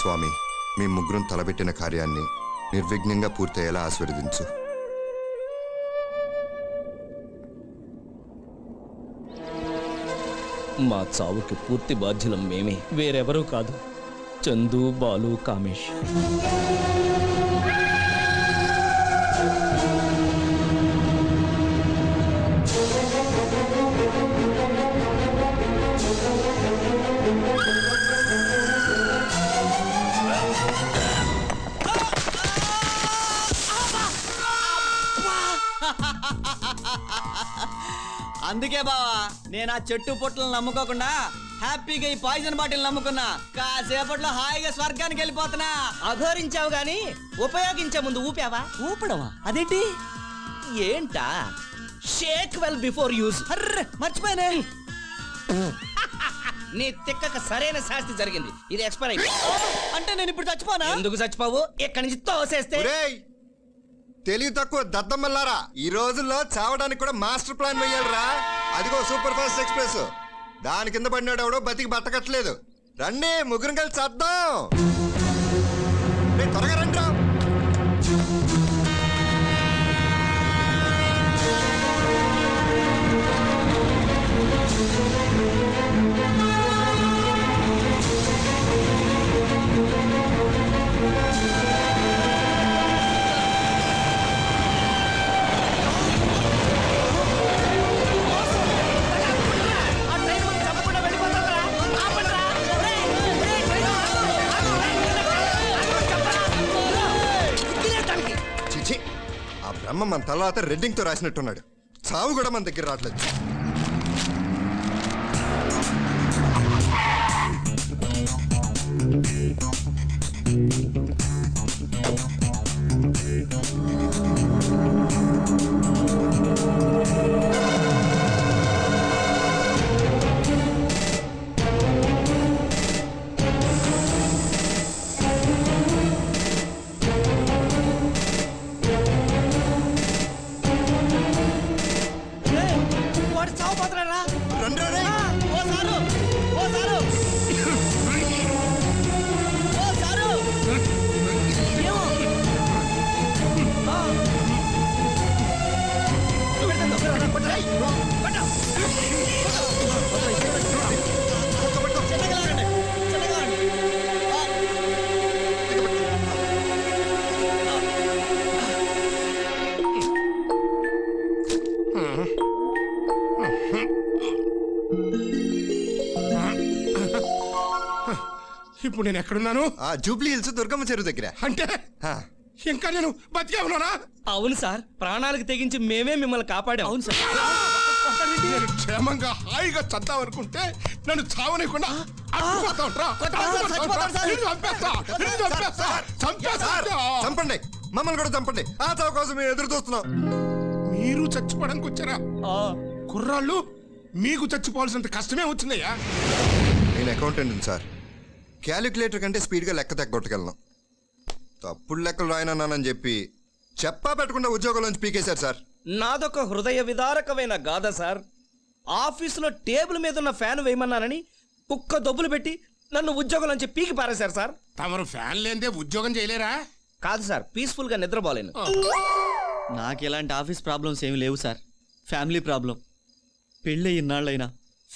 స్వామి, మీ ముగ్గురం తలబెట్టిన కార్యాన్ని నిర్విఘ్నంగా పూర్తయ్యేలా ఆశీర్వదించు. మా చావుకి పూర్తి బాధ్యులం మేమే, వేరెవరూ కాదు. చందు, బాలు, కామేష్. అందుకే బావా నేను ఆ చెట్టు పొట్లను నమ్ముకోకుండా హ్యాపీగా ఈ పాయిజన్ బాటిల్ నమ్ముకున్నా. కాసేపట్లో హాయిగా స్వర్గానికి వెళ్ళిపోతున్నా. అఘోరించావు గాని ఉపయోగించే ముందు ఊపావా? ఊపడవా? అదేంటి? ఏంటా? Shake well before use. అర్రే మర్చిపోయానే. నీ తిక్కక సరైన శాస్తి జరిగింది. ఇది ఎక్స్పైర్ అయిపోయింది. అంటే నేను ఇప్పుడు చచ్చిపోనా? ఎందుకు చచ్చిపోవు? ఇక్కడి నుంచి తోసేస్తే. తెలివి తక్కువ దద్దమ్మల్లారా, ఈ రోజుల్లో చావడానికి కూడా మాస్టర్ ప్లాన్ వేయాలరా. అదిగో సూపర్ ఫాస్ట్ ఎక్స్ప్రెస్, దాని కింద పడినాడు ఎవడో బతికి బట్టకట్లేదు. రండి ముగ్గురం కలిసి చేద్దాం. త్వరగా రండి రా. బ్రహ్మ మన తర్వాత రెడ్డింగ్ తో రాసినట్టున్నాడు. చావు కూడా మన దగ్గర రావట్లేదు. ఇప్పుడు నేను ఎక్కడున్నాను? జూబ్లీ హిల్స్ దుర్గమ్మ చెరువు దగ్గర. అంటే ఇంకా నేను బతికే ఉన్నానా? అవును సార్, ప్రాణాలకు తెగించి మేమే మిమ్మల్ని కాపాడాం. అవును సార్. నేను క్షేమంగా హాయిగా చద్దాం అనుకుంటే నన్ను చావనికుండా చంపండి, మమ్మల్ని కూడా చంపండి. ఆ చావు కోసం మేము ఎదురు చూస్తున్నాం. మీరు చచ్చిపోవడానికి వచ్చారా? కుర్రాళ్ళు మీకు చచ్చిపోవాల్సినంత కష్టమే వచ్చిందయ్యా. నేను అకౌంటెంట్ సార్, క్యాలిక్యులేటర్ కంటే స్పీడ్గా లెక్క తగ్గొట్టగలను. తప్పుడు లెక్కలు రాయనన్నానని చెప్పి చెప్పా పెట్టకుండా ఉద్యోగంలోంచి పీకేశారు సార్. నాదొక హృదయ విదారకమైన గాథ సార్. ఆఫీసులో టేబుల్ మీద ఉన్న ఫ్యాన్ వేయమన్నానని కుక్క దొబ్బులు పెట్టి నన్ను ఉద్యోగంలోంచి పీకి పారేశారు సార్. తమరు ఫ్యాన్ లేదే ఉద్యోగం చేయలేరా? కాదు సార్, పీస్ఫుల్ గా నిద్రపోలేను. నాకు ఎలాంటి ఆఫీస్ ప్రాబ్లమ్స్ ఏమి లేవు సార్. Family problem. పెళ్ళి ఇన్నాళ్ళైనా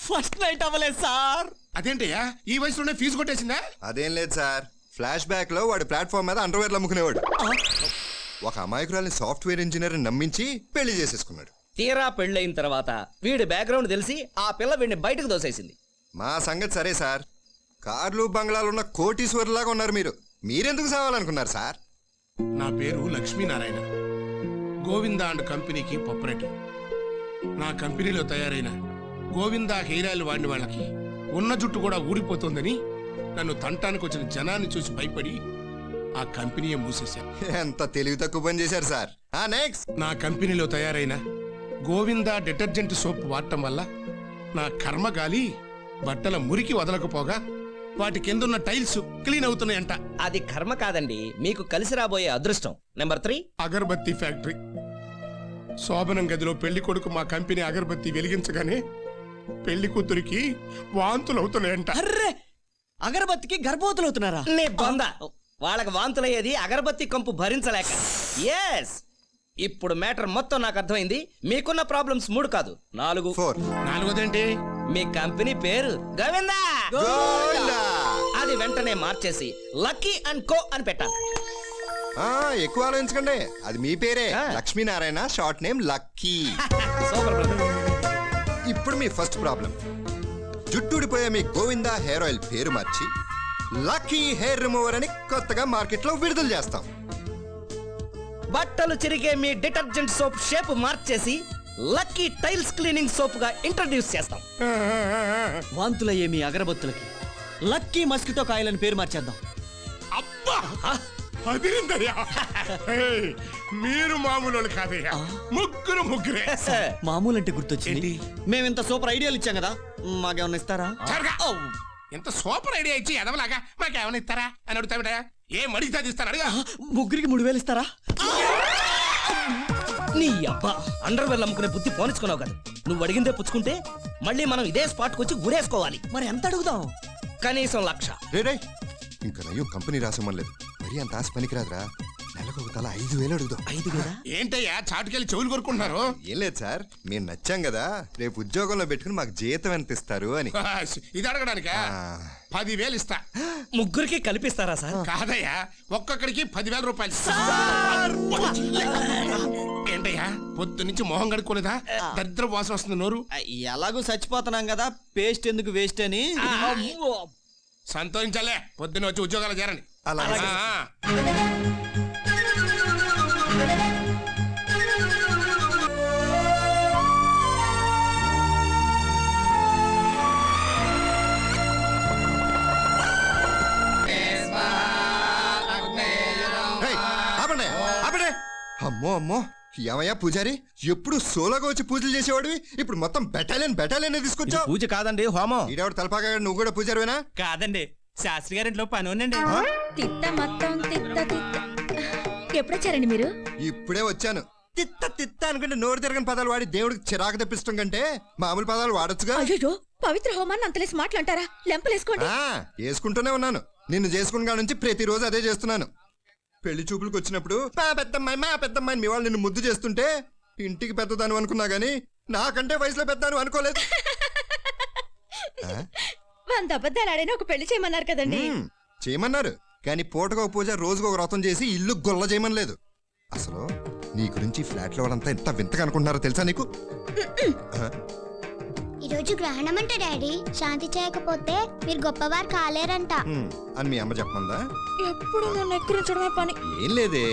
ఫస్ట్ నైట్ అవ్వలేదు సార్. అదేంటయ్యా ఈ వయసులోనే ఫీజు కొట్టేసిందా? అదేం లేదు సార్, ఫ్లాష్ బ్యాక్ లో వాడు ప్లాట్ఫామ్ మీద అండర్వేర్లు అమ్ముకునేవాడు. ఒక అమాయకురాల్ని సాఫ్ట్వేర్ ఇంజనీర్ నమ్మించి పెళ్లి చేసేసుకున్నాడు. తీరా పెళ్ళయిన తర్వాత వీడి బ్యాక్గ్రౌండ్ తెలిసి ఆ పిల్ల వీడిని బయటకు దోసేసింది. మా సంగతి సరే సార్, కార్లు బంగ్లాలున్న కోటీశ్వరులాగా ఉన్నారు మీరు. మీరెందుకు సావాలనుకున్నారు సార్? నా పేరు లక్ష్మీనారాయణ, గోవిందా అండ్ కంపెనీకి ఆపరేటర్. నా కంపెనీలో తయారైన గోవిందా హెయిర్ ఆయిల్ వాడిన వాళ్ళకి ఉన్న జుట్టు కూడా ఊడిపోతుందని నన్ను తంటానికి వచ్చిన జనాన్ని చూసి భయపడి ఆ కంపెనీయే మూసేశాను. ఎంత తెలివి తక్కువ పని చేశారు సార్. నెక్స్ట్, నా కంపెనీలో తయారైన గోవిందా డిటర్జెంట్ సోప్ వాడటం వల్ల నా కర్మగాలి బట్టల మురికి వదలకపోగా వాటి కిందున్న టైల్స్ క్లీన్ అవుతున్నాయంట. అది కర్మ కాదండి, మీకు కలిసి రాబోయే అదృష్టం. నెంబర్ 3, అగరబత్తి ఫ్యాక్టరీ. శోభనం గదిలో పెళ్లి కొడుకు మా కంపెనీ అగరబత్తి వెలిగించగానే పెళ్లి కూతురికి వాంతులు అవుతున్నాయంట. అర్రే అగరబత్తికి గర్భవతులు అవుతున్నారా? నీ బొంద వాళ్ళకి వాంతులయ్యేది అగరబత్తి కంపు భరించలేక. ఎస్, ఇప్పుడు మ్యాటర్ మొత్తం నాకు అర్థమైంది. మీకున్న ప్రాబ్లమ్స్ 3 కాదు 4. 4 నాలుగోదేంటి? మీ కంపెనీ పేరు గోవిందా, గోవిందా. అది వెంటనే మార్చేసి లక్కీ అండ్ కో అని పెట్టాలి. ఎక్కువ ఆలోచించకండి, అది మీ పేరే. ఆ. Lakshminarayana, short name lucky. Super brother. ఇప్పుడు మీ ఫస్ట్ ప్రాబ్లం, జుట్టుడిపోయే మీ గోవిందా హెయిర్ ఆయిల్ పేరు మార్చి లక్కీ హెయిర్ రిమూవర్ అని కొత్తగా మార్కెట్లో విడుదల చేస్తాం. బట్టలు చిరిగే మీ డిటర్జెంట్ సోప్ షేప్ మార్చేసి లక్కీ టైల్స్ క్లీనింగ్ సోప్ గా ఇంట్రడ్యూస్ చేస్తాం. వాంతులయ్యే మీ అగరబత్తులకి లక్కీ మస్కిటో కాయల్ అని పేరు మార్చేద్దాం. అబ్బా అదిరిందయ్యా. ఏయ్, మీరు మామూలు కాదయ్యా, ముగ్గురే. మామూలు అంటే గుర్తొచ్చింది, ఏంటి? మేము ఇంత సూపర్ ఐడియాలు ఇచ్చాం కదా, మాకేమన్నా ఇస్తారా? జరగా. ఇంత సూపర్ ఐడియా ఇచ్చి ఎదవలాగా మాకేమైనా ఇస్తారా అని అడుగుతావిడా? ఏం అడిగితే అది ఇస్తాను, అడిగా. ముగ్గురికి 3000 ఇస్తారా? నీ అబ్బా అండర్ వెల్ అమ్ముకునే బుద్ధి పోనిచ్చుకున్నావు కదా. నువ్వు అడిగిందే పుచ్చుకుంటే మళ్ళీ మనం ఇదే స్పాట్కి వచ్చి ఊరేసుకోవాలి. మరి ఎంత అడుగుదాం? కనీసం 1,00,000. రే ఇంకా నయ్యం కంపెనీ రాసమనలేదు, మరి అంత ఆశ పనికిరాదురా. నెలకు ఒక తల 5,000 అడుగుదాం. 5,000? ఏంటయ్యా చాటుకెళ్ళి చెవులు కొరుకుంటున్నారు? ఏం లేదు సార్, మేము నచ్చాం కదా, రేపు ఉద్యోగంలో పెట్టుకుని మాకు జీతం ఎంత ఇస్తారు అని. ఇది అడగడానిక ఆ. 10,000 ఇస్తా. ముగ్గురికి కల్పిస్తారా సార్? కాదయ్యా, ఒక్కొక్కడికి 10,000 రూపాయలు ఇస్తా. ఏంటయ్యా పొద్దు నుంచి మొహం కడుక్కోలేదా? దరిద్ర వాసన వస్తుంది నోరు. ఎలాగో చచ్చిపోతున్నాం కదా, పేస్ట్ ఎందుకు వేస్ట్ అని. సంతోషించాలే, పొద్దున్న వచ్చి ఉద్యోగాలు చేరండి. అలాగే సార్. ఆ. రేయ్, ఆపండి ఆపండి. అమ్మో అమ్మో, ఏమయ్యా పూజారి, ఎప్పుడు సోలోగా వచ్చి పూజలు చేసేవాడివి, ఇప్పుడు మొత్తం బెటాలియన్ తీసుకొచ్చావు. పూజ కాదండి, హోమం. ఈడెవడు తలపాగా, నువ్వు కూడా పూజారివేనా? కాదండి, శాస్త్రి గారింట్లో పని ఉందండి. తిత్త మొత్తం తిత్త తిత్త. ఎప్పుడొచ్చారండి మీరు? ఇప్పుడే వచ్చాను. తిత్త తిత్త అనుకుంటే నోరు తిరగని పదాలు వాడి దేవుడికి చిరాకు తెప్పిస్తాం కంటే మామూలు పదాలు వాడొచ్చుగా. అయ్యో, పవిత్ర హోమాన్ని అంతలేసి మాట్లాంటారా? లెంపలేసుకోండి. వేసుకుంటూనే ఉన్నాను. నిన్ను చేసుకున్న కాడ నుంచి ప్రతిరోజు అదే చేస్తున్నాను. పెళ్లి చూపులకు వచ్చినప్పుడు మా పెద్దమ్మాయి మీ వాళ్ళు నిన్ను ముద్దు చేస్తుంటే ఇంటికి పెద్దదాను అనుకున్నా గానీ నాకంటే వయసులో పెద్దాను అనుకోలేదు. 100 అబద్ధాలు ఆడైనా ఒక పెళ్లి చేయమన్నారు కదండి. చేయమన్నారు, కానీ పూటకో పూజ రోజుకో వ్రతం చేసి ఇల్లు గొల్ల చేయమనలేదు. అసలు నీ గురించి ఫ్లాట్ లో వాళ్ళంతా ఎంత వింతగా అనుకుంటున్నారో తెలుసా నీకు? ఈరోజు గ్రహణం అంట డాడీ, శాంతి చేయకపోతే మీరు గొప్పవారు కాలేరంట. అని మీ అమ్మ చెప్పమందా? ఎప్పుడు నన్ను ఎక్కిరించడమే పని. ఏం లేదే,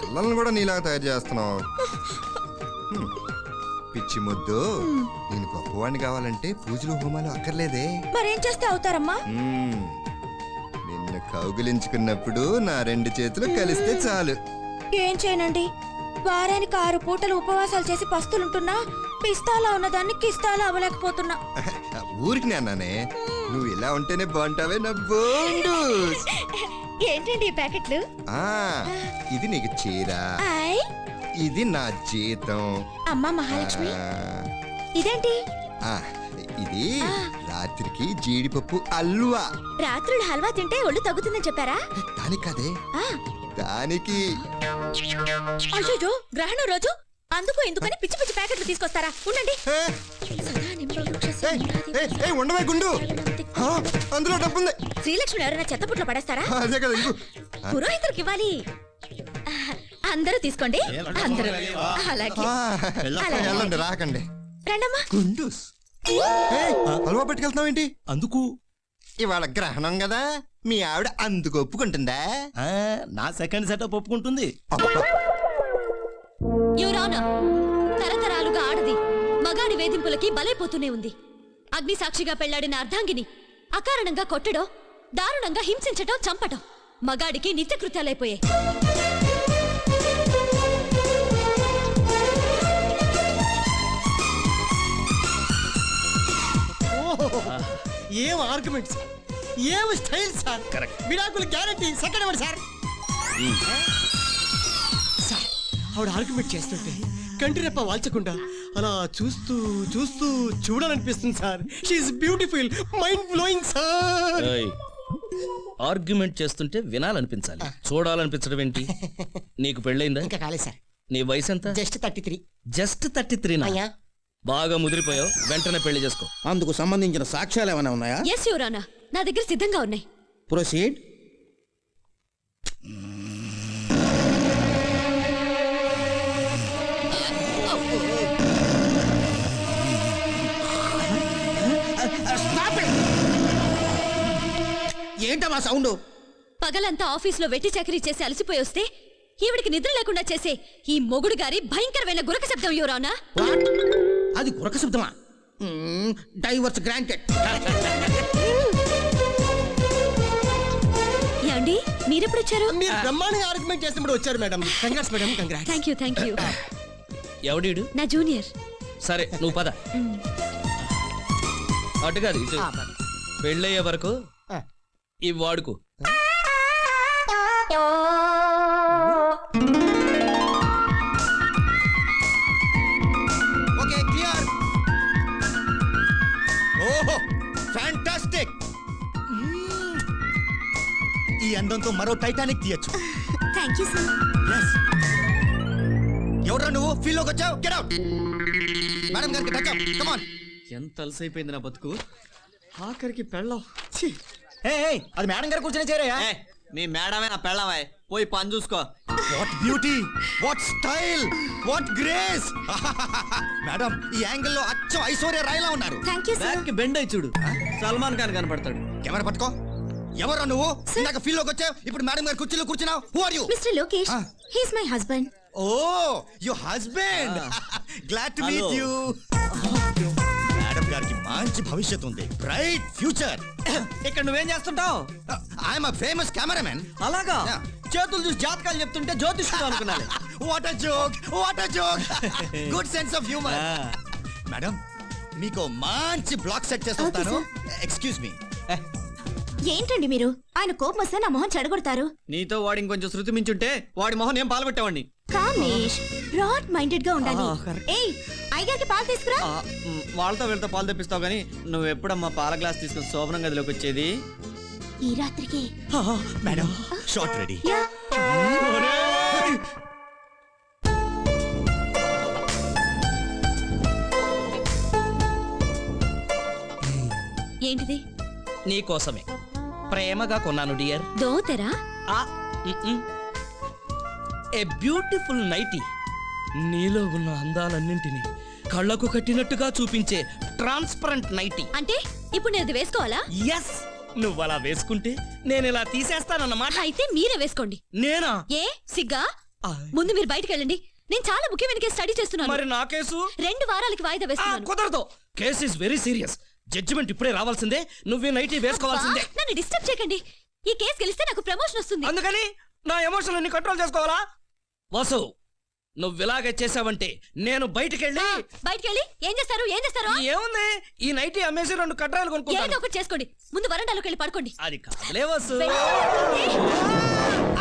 పిల్లల్ని కూడా నీలాగా తయారు చేస్తున్నావు. పిచ్చి ముద్దు, నేను గొప్పవాడిని కావాలంటే పూజలు హోమాలు అక్కర్లేదే. మరేం చేస్తే అవుతారమ్మా? నిన్ను కౌగిలించుకున్నప్పుడు నా 2 చేతులు కలిస్తే చాలు. ఏం చేయనండి, వారానికి 6 పూటలు ఉపవాసాలు చేసి పస్తులుంటున్నా పిస్తాలా ఉన్నదాన్ని కిస్తాలా అవ్వలేకపోతున్నా. ఊరికి నాన్నే, నువ్వు ఇలా ఉంటేనే బాగుంటావే నా బోండు. ఏంటండి ఈ ప్యాకెట్లు? ఇది నీకు చీర, ఆయ్, ఇది నా జీతం. అమ్మా మహాలక్ష్మి, ఆ, ఇదేంటి? ఇది రాత్రికి జీడిపప్పు అల్వా. రాత్రులు హల్వా తింటే ఒళ్ళు తగ్గుతుందని చెప్పారా? దానికి కదే, ఆ, దానికి. అయ్యో, గ్రహణం రోజు అందుకు ఎందుకని పిచ్చి పిచ్చి ప్యాకెట్లు తీసుకొస్తారా? ఉండండి. ఏ, ఉండవే గుండు, అందులో డబ్బుంది. శ్రీలక్ష్మి ఎవరైనా చెత్తపుట్లో పడేస్తారా? అదే కదా ఇవ్వు. పురోహితులకు ఇవ్వాలి. అందరూ తీసుకోండి, అందరూ. అలాగే వెళ్ళండి, రాకండి. రండమ్మా. గుండూస్, హల్వా పెట్టుకెళ్తున్నావు ఏంటి? అందుకు ఇవాళ గ్రహణం కదా, మీ ఆవిడ అందుకు ఒప్పుకుంటుందా? నా సెకండ్ సెటప్ ఒప్పుకుంటుంది. యువరానా, తరతరాలుగా ఆడది మగాడి వేధింపులకి బలైపోతూనే ఉంది. అగ్ని సాక్షిగా పెళ్లాడిన అర్ధాంగిని అకారణంగా కొట్టడం, దారుణంగా హింసించటం, చంపటం మగాడికి నిత్యకృత్యాలైపోయాయి. ఏం ఆర్గ్యుమెంట్ సార్, ఏం స్టైల్ సార్. కరెక్ట్. విడాకులు గ్యారంటీ సెకండ్ ఇవ్వండి సార్. సార్, ఆవిడ ఆర్గ్యుమెంట్ చేస్తుంటే కంటి రెప్ప వాల్చకుండా అలా చూస్తూ చూస్తూ చూడాలనిపిస్తుంది sir. She is beautiful, mind blowing sir. Argument చేస్తుంటే వినాలనిపించాలి, చూడాలనిపించడం ఏంటి? నీకు పెళ్ళైందా? ఇంకా కాలేదు సార్. నీ వయసు ఎంత? జస్ట్ 33. జస్ట్ 33 నా? అయ్యా బాగా ముదిరిపోయావు, వెంటనే పెళ్లి చేసుకో. అందుకు సంబంధించిన సాక్ష్యాలు ఏమైనా ఉన్నాయా? ఎస్ యువరానా, నా దగ్గర సిద్ధంగా ఉన్నాయి. ప్రొసీడ్. ఏంటమ్మా సౌండ్? పగలంతా ఆఫీసులో వెట్టి చాకరీ చేసి అలసిపోయి వస్తే ఈవిడికి నిద్ర లేకుండా చేసే ఈ మొగుడు గారి భయంకరమైన గురక శబ్దం యువరానా. అది గురక శబ్దమా? Divorce granted. యాండి మీరెప్పుడు వచ్చారు? మీరు బ్రహ్మాండంగా ఆర్గ్యుమెంట్ చేసినప్పుడు వచ్చారు madam. Congrats madam, congrats. Thank you. ఎవడీడు? నా జూనియర్. సరే నువ్వు పద. అటు కాదు ఇటు. పెళ్ళయ్యే వరకు ఈ వాడుకు. Okay clear. ఓహో ఫ్యాంటాస్టిక్. ఈ అందంతో మరో టైటానిక్ తీయచ్చు. Thank you sir. ఎవరా నువ్వు? ఫీల్ లోకి వచ్చావు? Get out. మేడం గారికి టచ్అప్. Come on. ఎంత అలసైపోయింది నా బతుకు. ఆఖరికి పెళ్ళం. అది మేడం గారు కూర్చొని చేరయా? మీ మేడమే నా పెళ్ళమే, పోయి పని చూసుకో. What beauty, what style, what grace. Madam ఈ యాంగిల్ లో అచ్చం ఐశ్వర్య రాయ్లా ఉన్నారు. Thank you sir. బ్యాక్ కి బెండ్ అయి చూడు, సల్మాన్ ఖాన్ కనపడతాడు. కెమెరా పట్టుకో. ఎవరా నువ్వు? నాకు ఫీల్ లోకి వచ్చావు, ఇప్పుడు మేడం గారు కుర్చీలో కూర్చున్నావు. Who are you? Mister Lokesh, he's my husband. Oh your husband. Glad to meet you. Madam గారికి మంచి భవిష్యత్తు ఉంది, బ్రైట్ ఫ్యూచర్. ఇక్కడ నువ్వేం చేస్తుంటావు? I'm a famous cameraman. అలాగా? Yeah. చేతులు చూసి జాతకాలు చెప్తుంటే జ్యోతిష్కుడు అనుకున్నాను. What a joke, what a joke. Good sense of humour. Madam మీకు మంచి బ్లాక్ సెట్ చేస్తాను. Excuse me. ఏంటండి మీరు? ఆయన కోపం వస్తే నా మొహం చెడగొడతారు. నీతో వాడి ఇంకొంచెం శృతి మించుంటే వాడి మొహం నేను పాల్గొట్టేవాడిని. కామేష్, బ్రాడ్ మైండెడ్ గా ఉండాలి. correct. ఏయ్, అయ్యగారికి పాలు తీసుకురా. వాళ్ళతో వీళ్ళతో పాలు తెప్పిస్తావు కానీ నువ్వు ఎప్పుడమ్మా పాల గ్లాస్ తీసుకుని శోభనం గదిలోకి వచ్చేది? ఈ రాత్రికి. Madam shot ready. యా. ఏంటిది? నీ కోసమే ప్రేమగా కొన్నాను డియర్. దోతెరా? A beautiful nightie. నీలో ఉన్న అందాలన్నింటినీ కళ్ళకు కట్టినట్టుగా చూపించే ట్రాన్స్పరెంట్ నైటీ. అంటే ఇప్పుడు నేను అది వేసుకోవాలా? ఎస్, నువ్వు అలా వేసుకుంటే నేను ఇలా తీసేస్తానన్నమాట. అయితే మీరే వేసుకోండి. నేనా? ఏ సిగ్గా? ముందు మీరు బయటికి వెళ్ళండి, నేను చాలా ముఖ్యమైన కేసు స్టడీ చేస్తున్నాను. మరి నా కేసు 2 వారాలకి వాయిదా వేస్తున్నాను. కుదరదు. Case is very serious. Judgement ఇప్పుడే రావాల్సిందే. నువ్వే నైటీ వేసుకోవాల్సిందే. అబ్బా, నన్ను డిస్టర్బ్ చేయకండి. ఈ కేసు గెలిస్తే నాకు ప్రమోషన్ వస్తుంది. అందుకని నా ఎమోషన్ అన్ని కంట్రోల్ చేసుకోవాలా? వాసు, నువ్వు ఇలాగే చేసావంటే నేను బయటికెళ్ళి ఏం చేస్తారు? ఏముంది, ఈ నైటీ అమ్మేసి 2 కట్రాలు ఏదో కొనుక్కుంటాను. ఒకటి చేసుకోండి. ముందు వరండాలోకి వెళ్ళి పడుకోండి. అది కాదులే వాసు. ఏ,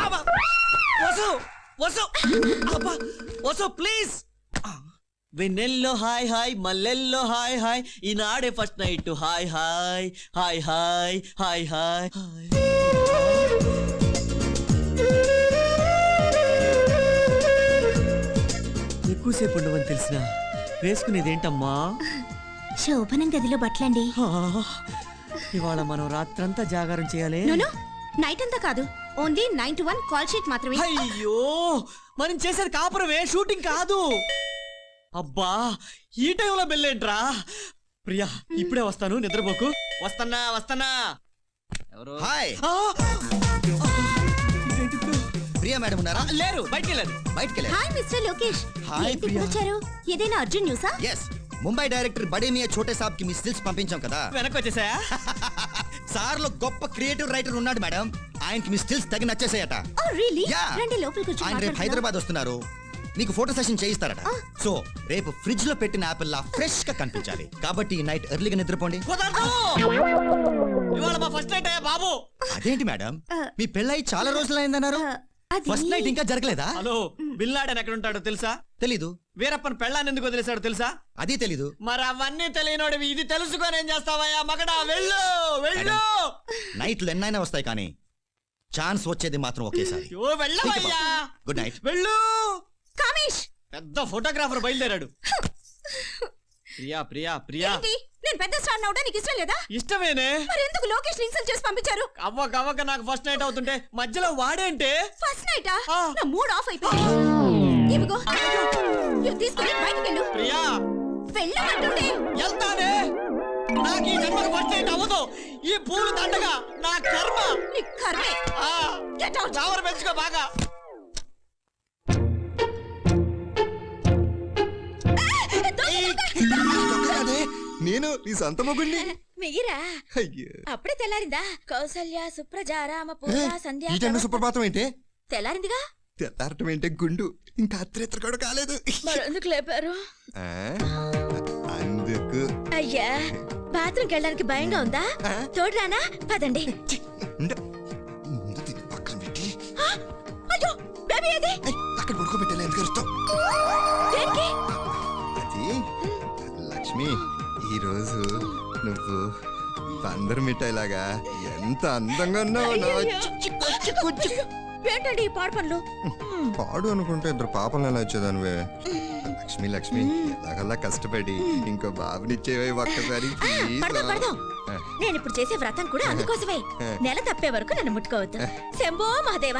అబ్బా! వాసు, వాసు, అబ్బా! Vasu please. Vennello hi hi, మల్లెల్లో hi hi, ఈనాడే first night hi hi hi hi hi hi. ఎక్కువసేపు ఉండవని తెలిసిన వేసుకునేదేంటమ్మా? శోభనం గదిలో బట్టలండి. ఇవాళ మనం రాత్రంతా జాగారం చేయాలి. నోను, నైట్ అంతా కాదు, ఓన్లీ 9 to 1 కాల్ షీట్ మాత్రమే. అయ్యో, మనం చేసేది కాపురమే, షూటింగ్ కాదు. అబ్బా, ఈ టైంలో బెల్లేంట్రా? ప్రియా ఇప్పుడే వస్తాను, నిద్రపోకు. వస్తన్నా. ఎవరు? హాయ్. ప్రియా మేడం ఉన్నారా? లేరు, బయటికి వెళ్ళారు. Hi mister Lokesh. హాయ్ ఏంటి ప్రియా. ఇప్పుడు వచ్చారు? ఏదైనా అర్జున్ న్యూసా? ఎస్, ముంబై డైరెక్టర్ బడే మియా ఛోటే సాబ్ కి మీ స్టిల్స్ పంపించాం కదా. వెనక్కి వచ్చేసా? సార్ లో గొప్ప క్రియేటివ్ రైటర్ ఉన్నాడు మేడం, ఆయనకి మీ స్టిల్స్ తగి నచ్చేసాయట. ఓ రియల్లీ? Yeah. రండి లోపలికి వచ్చి ఆయన రేపు మాట్లాడుకుందాం. హైదరాబాద్ వస్తున్నారు, మీకు ఫోటో సెషన్ చేయిస్తారట. సో రేపు ఫ్రిడ్జ్ లో పెట్టిన యాపిల్ లా ఫ్రెష్ గా కనిపించాలి. కాబట్టి ఈ నైట్ ఎర్లీగా నిద్రపోండి. కుదరదు. ఇవాళ మా ఫస్ట్ నైట్ అయ్యా బాబు. అదేంటి మేడం, మీ పెళ్ళై చాలా రోజులైందన్నారు? ఫస్ట్ నైట్ ఇంకా జరగలేదా? హలో బిల్ లాడెన్ ఎక్కడ ఉంటాడో తెలుసా? తెలీదు. వీరప్పన్ పెళ్ళాన్ని ఎందుకు వదిలేశాడో తెలుసా? అది తెలీదు. మరి అవన్నీ తెలియనోడివి ఇది తెలుసుకొని ఏం చేస్తావయ్యా మగడా? వెళ్ళు వెళ్ళు. నైట్లు ఎన్నైనా వస్తాయి కానీ ఛాన్స్ వచ్చేది మాత్రం ఒకేసారి. ఓ వెళ్ళవయ్యా. Good night. వెళ్ళు. కామేష్ పెద్ద ఫోటోగ్రాఫర్ బయలుదేరాడు. ప్రియా ప్రియా ప్రియా నేను పెద్ద స్టార్ అవడం నీకు ఇష్టం లేదా? ఇష్టమేనే. మరి ఎందుకు లోకేష్ ఇన్సల్ట్ చేసి పంపించారు? అవ్వక నాకు ఫస్ట్ నైట్ అవుతుంటే మధ్యలో వాడేంటే? ఫస్ట్ నైటా? ఆ. నా మూడ్ ఆఫ్ అయిపోయింది. ఇవిగో ఇవి తీసుకొని బయటికి వెళ్ళు. ప్రియా వెళ్ళమంటుంటే వెళ్తానే. నాకు ఈ జన్మకు ఫస్ట్ నైట్ అవ్వదు. ఈ పూలు దండగా నా కర్మ. నీ కర్మే. ఆ, Get out. జావర పెంచుకో బాగా. అదే నేను నీ సొంత మొగుణ్ణి. మిగిరా అయ్యో అప్పుడే తెల్లారిందా? కౌసల్య సుప్రజ రామ పూజ సంధ్యా ఈ టైంలో సుప్రభాతం ఏంటే? తెల్లారిందిగా. తెల్లారటం ఏంటే గుండు ఇంకా అత్రేత్ర కూడా కాలేదు. మరెందుకు లేపారు? ఆ, అందుకు అయ్యా బాత్రూమ్కి వెళ్ళడానికి భయంగా ఉందా? తోడురానా? పదండి. ఉండు. ముందు దీన్ని పక్కన పెట్టి ఆ, అయ్యో బేబీ ఏది? ఏయ్, అక్కడ పడుకోబెట్టాలి. ఎందుకు అరుస్తావ్? దేనికి? అది లక్ష్మి, ఈరోజు నువ్వు బందరు మిఠాయిలాగా ఎంత అందంగా ఉన్నావు. నా చిక్కు చిక్కు చిక్కు. ఏంటండి ఈ పాడు పనులు? పాడు అనుకుంటే ఇద్దరు పాపలు ఎలా వచ్చేదానివే. లక్ష్మి లక్ష్మి ఎలాగల్లా కష్టపడి ఇంకో బాబునిచ్చేవే ఒక్కసారి please. పడదాం పడదాం. నేను ఇప్పుడు చేసే వ్రతం కూడా అందుకోసమే. నెల తప్పే వరకు నన్ను ముట్టుకోవద్దు. శంభో మహాదేవ.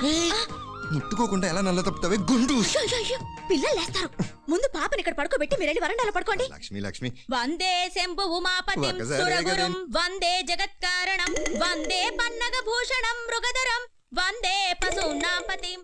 ముట్టుకోకుండా ఎలా నల్ల తప్పుతావే గుండు. అయ్యో పిల్లలు లేస్తారు. ముందు పాపని ఇక్కడ పడుకోబెట్టి మీరు వెళ్ళి వరండాలో పడుకోండి. లక్ష్మి లక్ష్మి వందే శంభు ఉమాపతిం ఒకసారి సురగురుం కదండి. వందే జగత్కారణం వందే పన్నగ భూషణం మృగధరం వందే పశూనాం పతిం